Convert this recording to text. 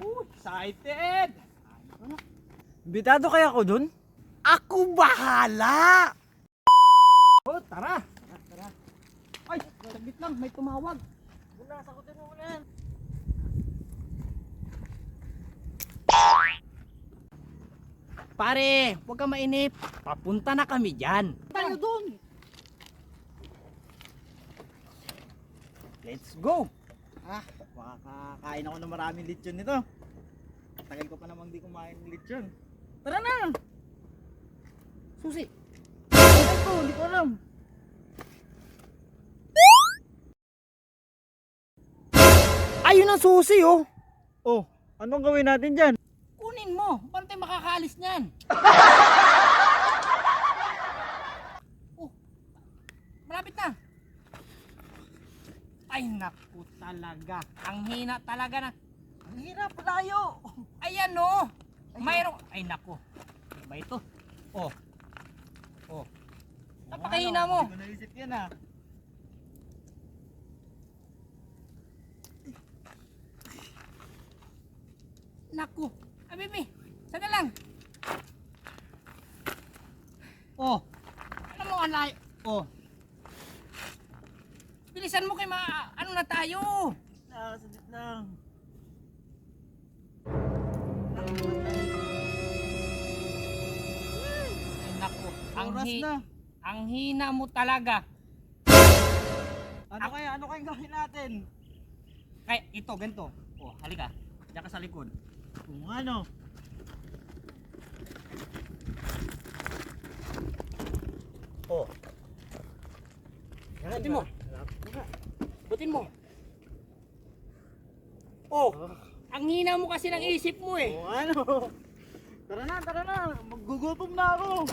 Excited! Bitado kaya ako dun? Ako bahala! Oh, tara! Tara. Ay, saglit lang, may tumawag. Muna, sagutin mo muna yan. Pare, huwag ka mainip. Papunta na kami dyan. Tayo dun. Let's go. Makakain ako ng maraming lechon nito. Tagal ko pa namang di kumain ng lechon. Tara na. Susi. Ano ko? Hindi ko alam. Ayun ang susi oh. Oh, anong gawin natin dyan? Kunin mo. Paano tayo makakaalis niyan? Oh, malapit na. Ay naku talaga. Ang hina talaga na. Ang hirap, layo. Ayan oh. Mayroong. Ay naku. Iba ito. Oh. Oh. Napakahina mo. Hindi ko naisip yan ah. Naku. Ay baby. Sana lang. Oh. Alam mo ang layo. Oh. Bilisan mo kay ano na tayo. Saglit lang. Ay naku. Oras na. Ang hina mo talaga. Ano kayang gawin natin? Kaya ito, ganito. Oh, halika. Diyan ka sa likod. Kung ano? Oh. Butin mo. Butin mo. Oh. Ang hina mo kasi ng isip mo eh. Kung ano? Tara na. Magugutom na ako.